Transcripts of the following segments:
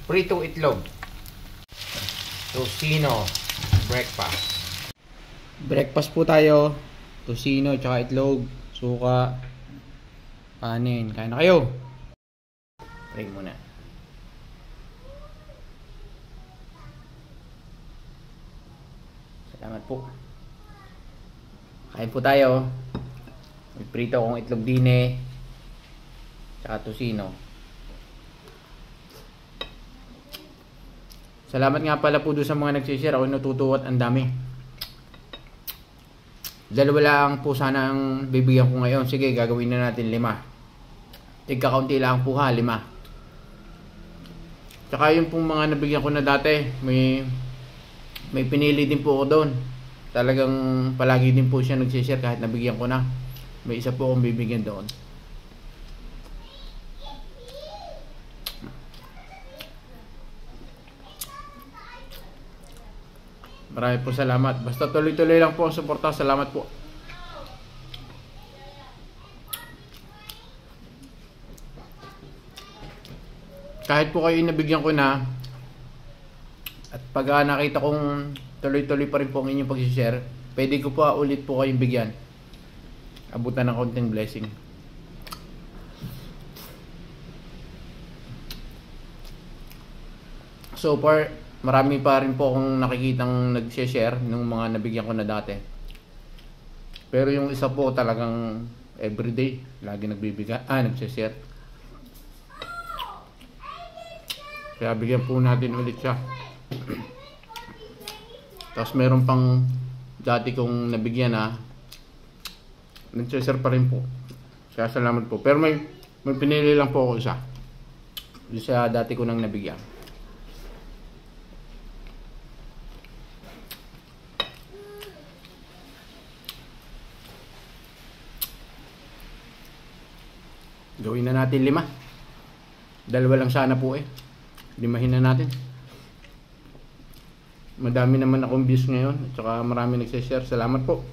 Pritong itlog. Tocino breakfast. Breakfast po tayo. Tocino tsaka itlog, suka, kanin. Kain na kayo. Pray muna. Salamat po. Kain po tayo. May prito akong itlog dine tsaka tocino. Salamat nga pala po doon sa mga nagsishare. Ako natutuwa at ang dami. Dalawa lang po sana ang bibigyan ko ngayon. Sige, gagawin na natin 5. Tigka-kaunti lang po ha, 5. Tsaka yung pong mga nabigyan ko na dati, may pinili din po ako doon. Talagang palagi din po siya nagsishare kahit nabigyan ko na. May isa po akong bibigyan doon. Marami po salamat. Basta tuloy-tuloy lang po ang suporta. Salamat po. Kahit po kayo nabigyan ko na, at pag nakita kong tuloy-tuloy pa rin po ang inyong pag-share, pwede ko po ulit po kayong bigyan. Abutan ng konting blessing. So far, marami pa rin po akong nakikitang nag-share ng mga nabigyan ko na dati. Pero yung isa po talagang everyday, lagi nag-share. Kaya bigyan po natin ulit siya. Tapos meron pang dati kong nabigyan na nag-share pa rin po. Kaya salamat po. Pero may pinili lang po ako isa. Yung sa dati ko nang nabigyan. Gawin na natin 5. 2 lang sana po eh. 5 na natin. Madami naman akong views ngayon. At saka marami nagsashare. Salamat po.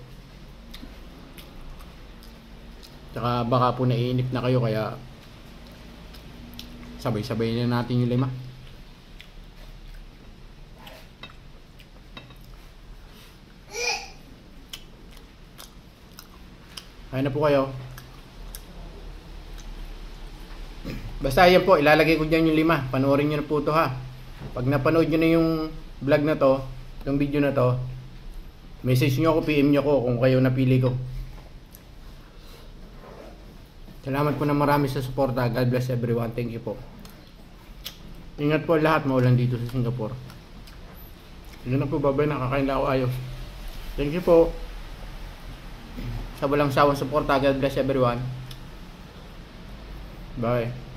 Tsaka baka po naiinip na kayo. Kaya sabay-sabay na natin yung 5. Kaya na po kayo. Basta yan po, ilalagay ko dyan yung 5. Panoorin nyo na po ito ha. Pag napanood nyo na yung vlog na to, yung video na to, message nyo ako, PM nyo ako kung kayo napili ko. Salamat po na marami sa suporta. God bless everyone. Thank you po. Ingat po lahat, maulan dito sa Singapore. Yun na po, babay, nakakain na ako ayos. Thank you po. Sa walang sawang suporta. God bless everyone. Bye.